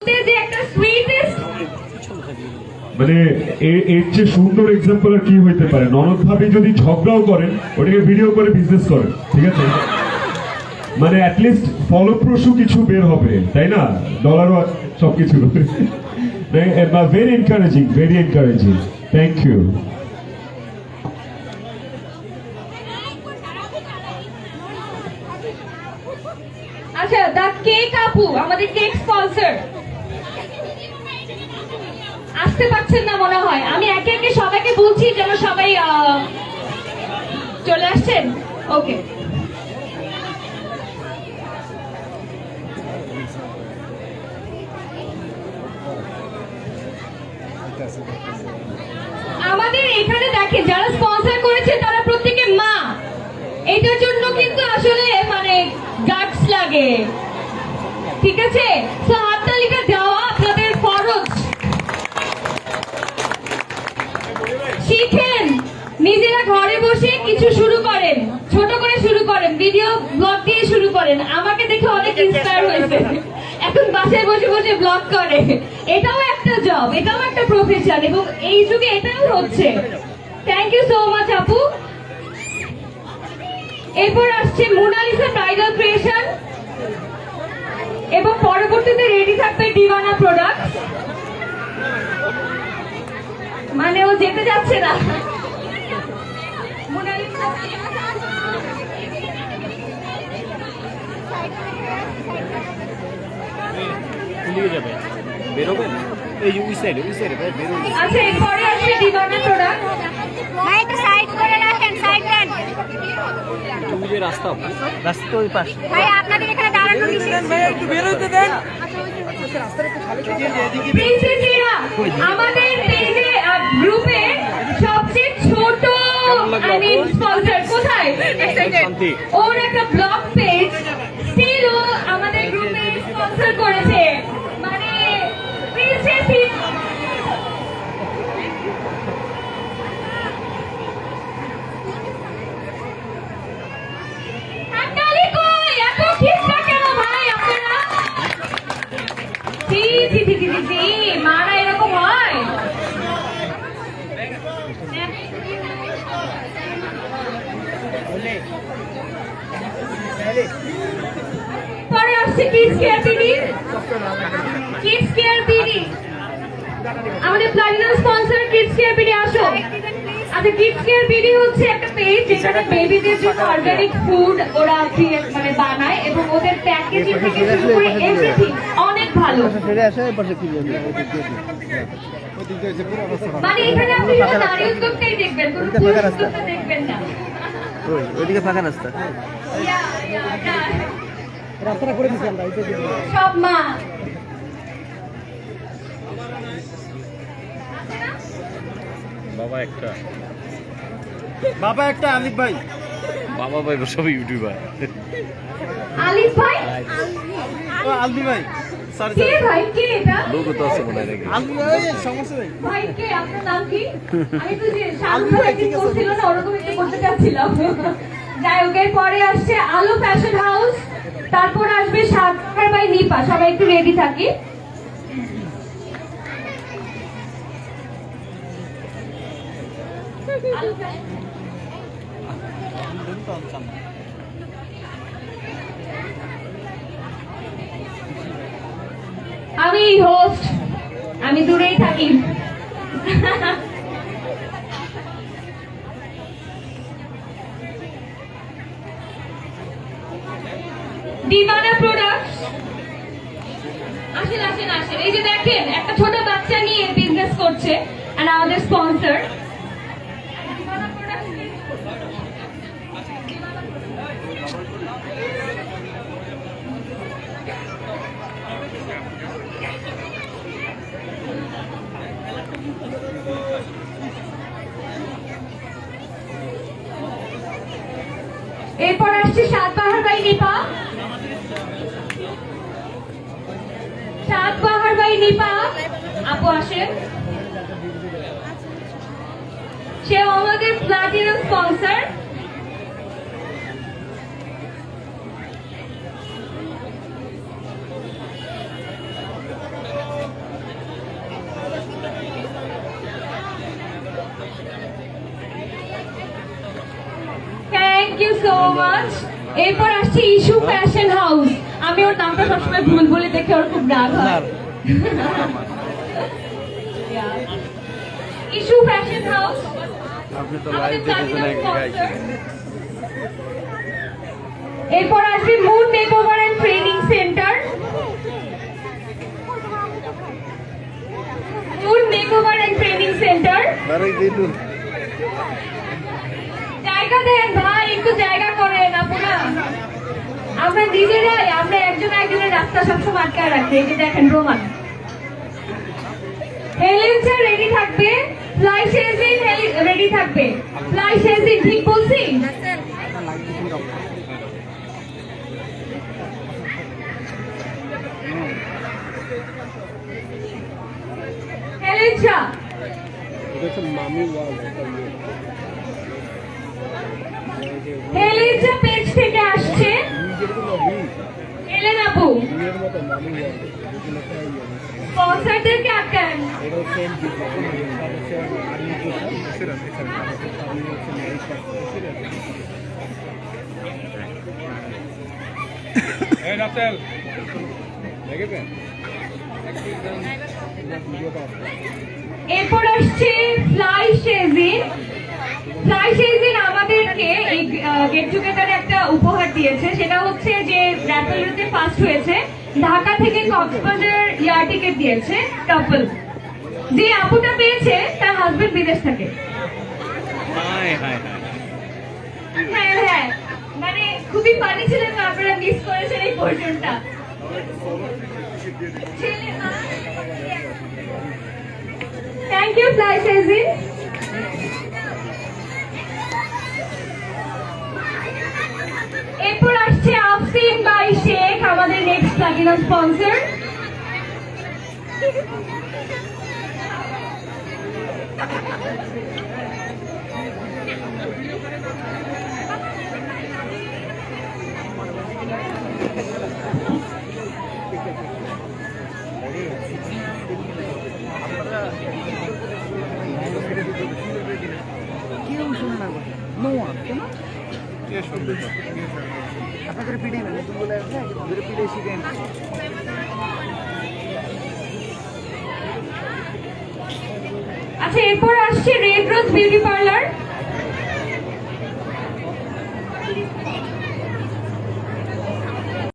মধ্যে যে একটা সুইটেস্ট, মানে এর যে সুন্দর এক্সাম্পল আর কি হইতে পারে। ননদ ভাবি যদি ঝগড়াও করেন ওটাকে ভিডিও করে বিজনেস করেন, ঠিক আছে? মানে অ্যাটলিস্ট ফলপ্রসূ কিছু বের হবে, তাই না? ডলারও সবকিছু। Very encouraging, very encouraging. Thank you. আচ্ছা দা কেক আপু আমাদের কেক স্পন্সর আসতে পারছেন না মনে হয়। আমি একে একে সবাইকে বলছি যেন সবাই চলে আসছেন। ওকে, আমাদের এখানে দেখেন যারা স্পন্সর করেছে তারা প্রত্যেকে মা। এটার জন্য কিন্তু আসলে মানে গাটস লাগে, ঠিক আছে? তো হাততালিটা দেওয়া আপনাদের ফরজ। শিখেন, নিজেরা ঘরে বসে কিছু শুরু করেন, ছোট করে শুরু করেন, ভিডিও ব্লগ দিয়ে শুরু করেন। আমাকে দেখে অনেক ইন্সপায়ার হয়েছে, এখন বাসায় বসে বসে ব্লগ করে। এটাও একটা জব, এটাও একটা প্রফেশন, এবং এই যুগে এটাও হচ্ছে। থ্যাংক ইউ সো মাচ আপু। এরপর আসছে মোনালিসা ব্রাইডাল ক্রিয়েশন, এবং পরবর্তীতে রেডি থাকবে ডিভানা প্রোডাক্ট। মানে ও যেতে যাচ্ছে না। মোনালিসা যাবে, বেরোবেন এই যে ওই সাইডে বেরোবেন। আচ্ছা, এরপরে আসছে ডিভানা প্রোডাক্ট। ভাই একটু সাইড করে রাখেন, সাইড দেন ওই যে রাস্তা ওই পাশে। ভাই, আপনাদের এখানে দাঁড়ানো নিষেধ। ভাই একটু বেরোতে দেন। প্রিন্সেস ইরা আমাদের পেজে গ্রুপে সবচেয়ে ছোট স্পন্সর। কোথায়? ওর একটা ব্লগ পেজ, স্টিল ও আমাদের গ্রুপে স্পন্সর করেছে। মানে প্রিন্সেস হাততালি কই? এত খিস্তা কেন ভাই আপনারা? জি জি জি জি জি, মারা এরকম হয়? পরে আসছে kids care BD. Kids care BD আমাদের platinum sponsor kids care BD. আসো। আচ্ছা, কিডস কেয়ার বিডি হচ্ছে একটা পেজ যেখানে বেবিদের জন্য অর্গানিক ফুড ওরা মানে বানায়, এবং ওদের প্যাকেজিং থেকে শুরু করে এভরিথিং অনেক ভালো। মানে এখানে আপনি শুধু নারী উদ্যোগটাই দেখবেন, কোনো পুরুষ উদ্যোগটা দেখবেন না। ওইদিকে ফাঁকা রাস্তা। রাস্তাটা করে দিচ্ছি আমরা। সব মা। বাবা একটা আলিফ ভাই। বাবা ভাই সব ইউটিউবার। আলিফ ভাই, ও আলবি ভাই, সরি কে ভাই? কে এটা? লোগো তো আছে মনে হয় নাকি? আলবি ভাই, সমস্যা নেই। ভাই কে? আপনার নাম কি? আমি তো যে শাহরুখ ভাই কি করছিল না, ওরকম একটা করতে চাচ্ছিলাম। যাই হোক, এর পরে আসছে আলো ফ্যাশন হাউস, তারপর আসবে সাতবার বাই নিপা। সবাই একটু রেডি থাকি। আমি হোস্ট, আমি দূরেই থাকি। ডিভানা প্রোডাক্টস। আসেন আসেন আসেন, এই যে দেখেন একটা ছোট বাচ্চা নিয়ে বিজনেস করছে, আর আমাদের স্পন্সর। এরপর আসছে সাতবাহার বাই নিপা। সাতবাহার বাই নিপা আপু আসেন। সে আমাদের platinum sponsor. You so much. এরপর আসছে ইস্যু ফ্যাশন হাউস। আমি ওর নামটা সবসময় ভুল বলে দেখে ওর খুব রাগ হয়। ইস্যু ফ্যাশন হাউস আপনি তো লাইভ দেখেছেন এক জায়গায়। এরপর আসবে moon makeover and training centre. Moon makeover and training centre. জায়গা দেন ভাই, একটু জায়গা করেন আপনারা। আমরা নিজেরাই আমরা একজন একজনের রাস্তা সবসময় আটকায় রাখি। এই যে দেখেন রোমান হেলেনসা রেডি থাকবে, ফ্লাই শেজিন রেডি থাকবে। ফ্লাই শেজিন ঠিক বলছি? হেলেনসা হেলেনসা পেজ থেকে আসছে। হেলেন আপু স্পন্সরদেরকে আটকান। এরপর আসছে ফ্লাই শেজিন। ফ্লাই শেজিন আমাদেরকে এই গেট টুগেদারে একটা উপহার দিয়েছে, সেটা হচ্ছে যে র্যাপেলতে ফার্স্ট হয়েছে, ঢাকা থেকে কক্সবাজার এয়ার টিকেট দিয়েছে কাপল। যে আপুটা পেয়েছে তার হাজবেন্ড বিদেশ থাকে। হায় হায় হায়। হ্যাঁ হ্যাঁ, মানে খুবই ফানি ছিল, তো আপনারা মিস করেছেন এই পোর্শনটা। থ্যাংক ইউ ফ্লাই শেজিন। এরপর আসছে আফসিন বাই শেখ, আমাদের নেক্সট প্লাটিনাম স্পন্সর। কেউ শুনে না কথা। নো ওয়ান কেন? আপনাদের পিড়ে না নতুন বলে আসলে ওদের পিড়ে শিখেন। আচ্ছা, এরপর আসছে রেড রোজ বিউটি পার্লার।